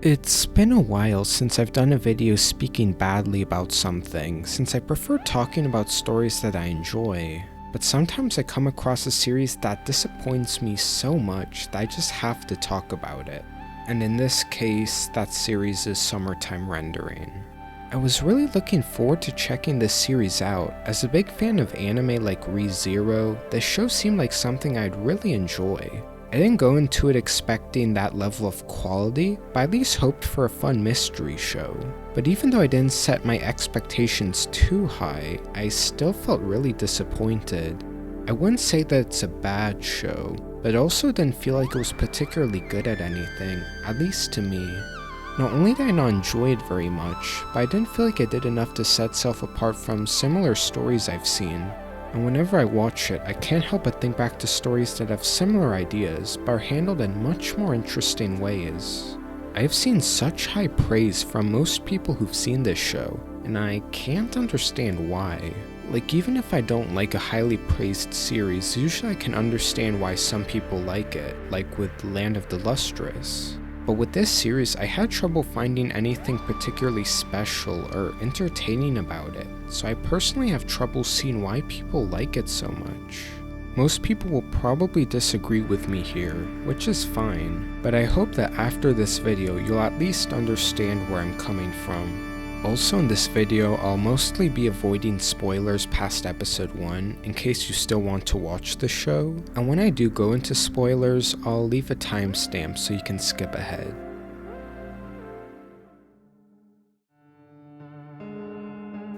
It's been a while since I've done a video speaking badly about something, since I prefer talking about stories that I enjoy. But sometimes I come across a series that disappoints me so much that I just have to talk about it. And in this case, that series is Summertime Rendering. I was really looking forward to checking this series out. As a big fan of anime like Re:Zero, this show seemed like something I'd really enjoy. I didn't go into it expecting that level of quality, but I at least hoped for a fun mystery show. But even though I didn't set my expectations too high, I still felt really disappointed. I wouldn't say that it's a bad show, but I also didn't feel like it was particularly good at anything, at least to me. Not only did I not enjoy it very much, but I didn't feel like it did enough to set itself apart from similar stories I've seen. And whenever I watch it, I can't help but think back to stories that have similar ideas, but are handled in much more interesting ways. I have seen such high praise from most people who've seen this show, and I can't understand why. Like, even if I don't like a highly praised series, usually I can understand why some people like it, like with Land of the Lustrous. But with this series, I had trouble finding anything particularly special or entertaining about it, so I personally have trouble seeing why people like it so much. Most people will probably disagree with me here, which is fine, but I hope that after this video you'll at least understand where I'm coming from. Also in this video, I'll mostly be avoiding spoilers past episode 1 in case you still want to watch the show, and when I do go into spoilers, I'll leave a timestamp so you can skip ahead.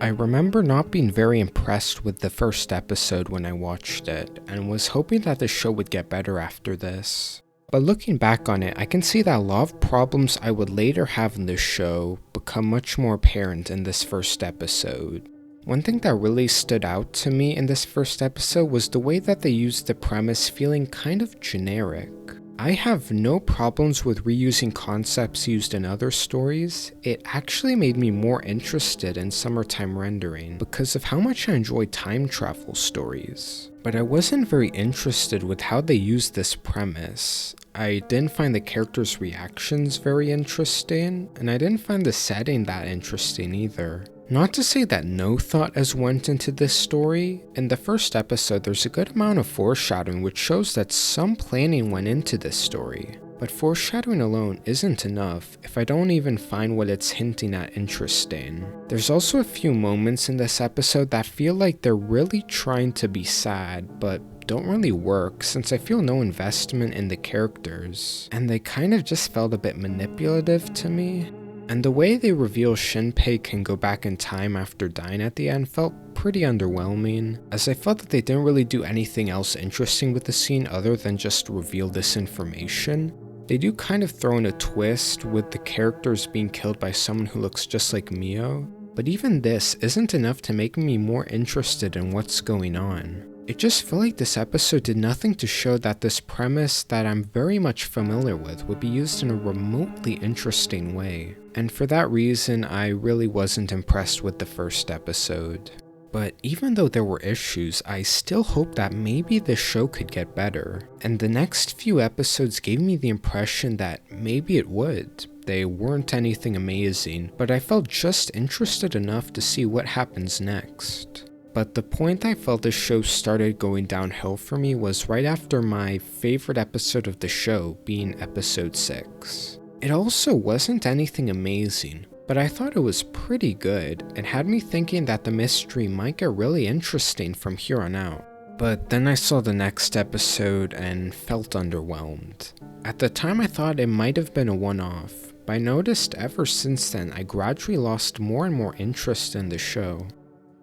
I remember not being very impressed with the first episode when I watched it, and was hoping that the show would get better after this. But looking back on it, I can see that a lot of problems I would later have in this show become much more apparent in this first episode. One thing that really stood out to me in this first episode was the way that they used the premise feeling kind of generic. I have no problems with reusing concepts used in other stories. It actually made me more interested in Summertime Rendering because of how much I enjoy time travel stories. But I wasn't very interested with how they used this premise. I didn't find the characters' reactions very interesting, and I didn't find the setting that interesting either. Not to say that no thought has went into this story. In the first episode, there's a good amount of foreshadowing which shows that some planning went into this story. But foreshadowing alone isn't enough if I don't even find what it's hinting at interesting. There's also a few moments in this episode that feel like they're really trying to be sad, but don't really work since I feel no investment in the characters, and they kind of just felt a bit manipulative to me. And the way they reveal Shinpei can go back in time after dying at the end felt pretty underwhelming, as I felt that they didn't really do anything else interesting with the scene other than just reveal this information. They do kind of throw in a twist with the characters being killed by someone who looks just like Mio, but even this isn't enough to make me more interested in what's going on. It just felt like this episode did nothing to show that this premise that I'm very much familiar with would be used in a remotely interesting way. And for that reason, I really wasn't impressed with the first episode. But even though there were issues, I still hoped that maybe the show could get better. And the next few episodes gave me the impression that maybe it would. They weren't anything amazing, but I felt just interested enough to see what happens next. But the point I felt the show started going downhill for me was right after my favorite episode of the show being episode 6. It also wasn't anything amazing, but I thought it was pretty good and had me thinking that the mystery might get really interesting from here on out. But then I saw the next episode and felt underwhelmed. At the time I thought it might have been a one-off, but I noticed ever since then I gradually lost more and more interest in the show.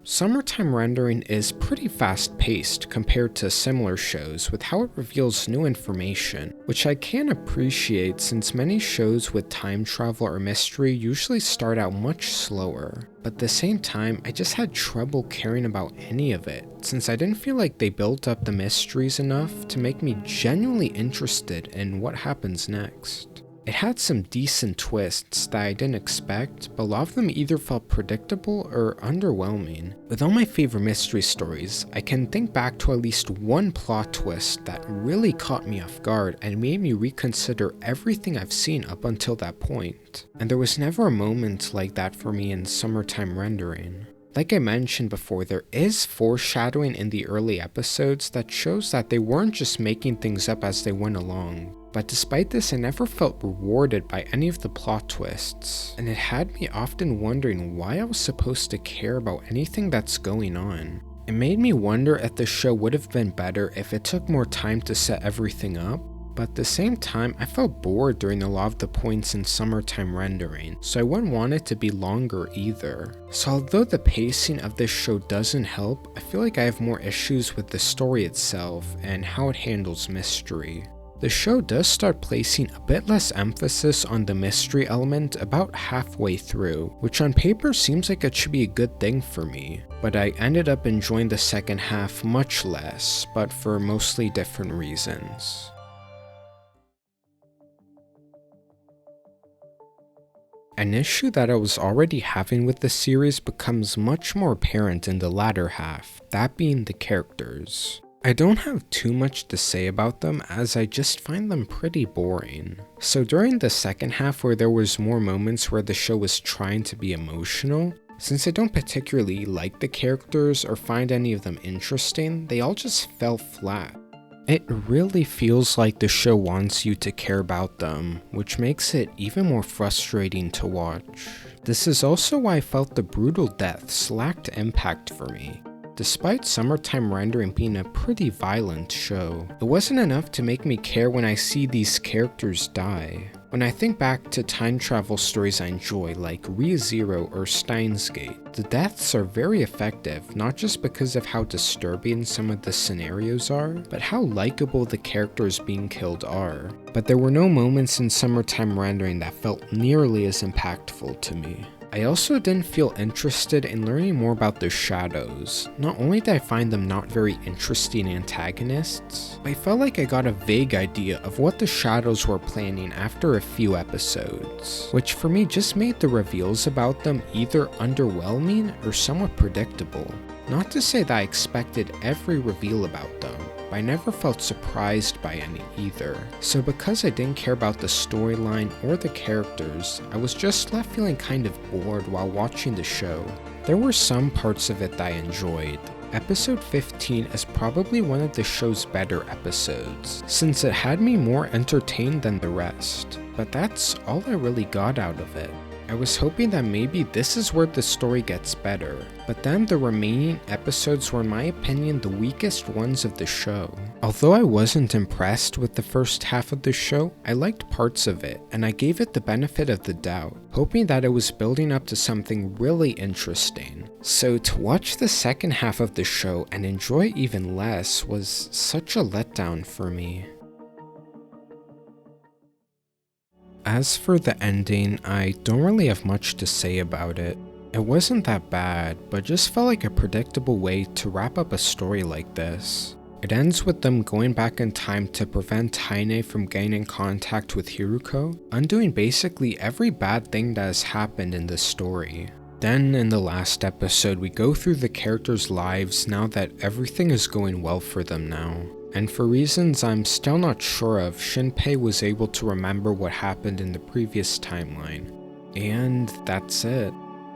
Summertime Rendering is pretty fast-paced compared to similar shows with how it reveals new information, which I can appreciate since many shows with time travel or mystery usually start out much slower. But at the same time, I just had trouble caring about any of it, since I didn't feel like they built up the mysteries enough to make me genuinely interested in what happens next. It had some decent twists that I didn't expect, but a lot of them either felt predictable or underwhelming. With all my favorite mystery stories, I can think back to at least one plot twist that really caught me off guard and made me reconsider everything I've seen up until that point. And there was never a moment like that for me in Summertime Rendering. Like I mentioned before, there is foreshadowing in the early episodes that shows that they weren't just making things up as they went along. But despite this, I never felt rewarded by any of the plot twists, and it had me often wondering why I was supposed to care about anything that's going on. It made me wonder if the show would have been better if it took more time to set everything up. But at the same time, I felt bored during a lot of the points in Summertime Rendering, so I wouldn't want it to be longer either. So although the pacing of this show doesn't help, I feel like I have more issues with the story itself and how it handles mystery. The show does start placing a bit less emphasis on the mystery element about halfway through, which on paper seems like it should be a good thing for me, but I ended up enjoying the second half much less, but for mostly different reasons. An issue that I was already having with the series becomes much more apparent in the latter half, that being the characters. I don't have too much to say about them as I just find them pretty boring. So during the second half where there was more moments where the show was trying to be emotional, since I don't particularly like the characters or find any of them interesting, they all just fell flat. It really feels like the show wants you to care about them, which makes it even more frustrating to watch. This is also why I felt the brutal deaths lacked impact for me. Despite Summertime Rendering being a pretty violent show, it wasn't enough to make me care when I see these characters die. When I think back to time travel stories I enjoy like Re:Zero or Steins Gate, the deaths are very effective, not just because of how disturbing some of the scenarios are, but how likable the characters being killed are. But there were no moments in Summertime Rendering that felt nearly as impactful to me. I also didn't feel interested in learning more about the Shadows. Not only did I find them not very interesting antagonists, but I felt like I got a vague idea of what the Shadows were planning after a few episodes, which for me just made the reveals about them either underwhelming or somewhat predictable. Not to say that I expected every reveal about them, but I never felt surprised by any either. So because I didn't care about the storyline or the characters, I was just left feeling kind of bored while watching the show. There were some parts of it that I enjoyed. Episode 15 is probably one of the show's better episodes, since it had me more entertained than the rest. But that's all I really got out of it. I was hoping that maybe this is where the story gets better, but then the remaining episodes were in my opinion the weakest ones of the show. Although I wasn't impressed with the first half of the show, I liked parts of it, and I gave it the benefit of the doubt, hoping that it was building up to something really interesting. So to watch the second half of the show and enjoy it even less was such a letdown for me. As for the ending, I don't really have much to say about it. It wasn't that bad, but just felt like a predictable way to wrap up a story like this. It ends with them going back in time to prevent Heine from getting in contact with Hiruko, undoing basically every bad thing that has happened in this story. Then in the last episode, we go through the characters' lives now that everything is going well for them now. And for reasons I'm still not sure of, Shinpei was able to remember what happened in the previous timeline. And that's it.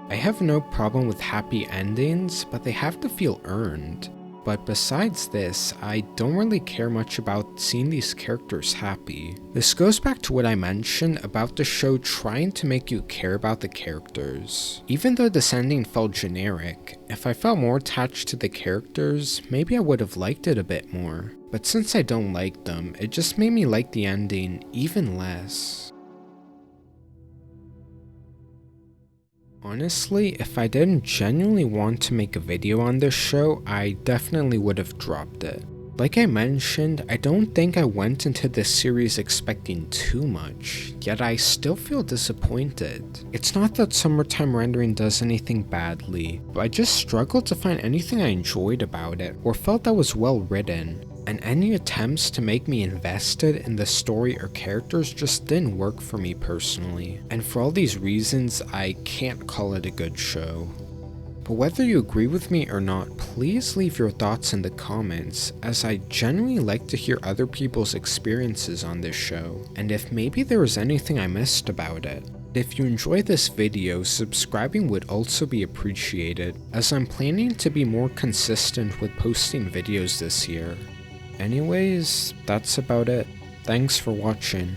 I have no problem with happy endings, but they have to feel earned. But besides this, I don't really care much about seeing these characters happy. This goes back to what I mentioned about the show trying to make you care about the characters. Even though this ending felt generic, if I felt more attached to the characters, maybe I would have liked it a bit more. But since I don't like them, it just made me like the ending even less. Honestly, if I didn't genuinely want to make a video on this show, I definitely would have dropped it. Like I mentioned, I don't think I went into this series expecting too much, yet I still feel disappointed. It's not that Summertime Rendering does anything badly, but I just struggled to find anything I enjoyed about it or felt that was well written. and any attempts to make me invested in the story or characters just didn't work for me personally, and for all these reasons, I can't call it a good show. But whether you agree with me or not, please leave your thoughts in the comments, as I genuinely like to hear other people's experiences on this show, and if maybe there was anything I missed about it. If you enjoyed this video, subscribing would also be appreciated, as I'm planning to be more consistent with posting videos this year. Anyways, that's about it. Thanks for watching.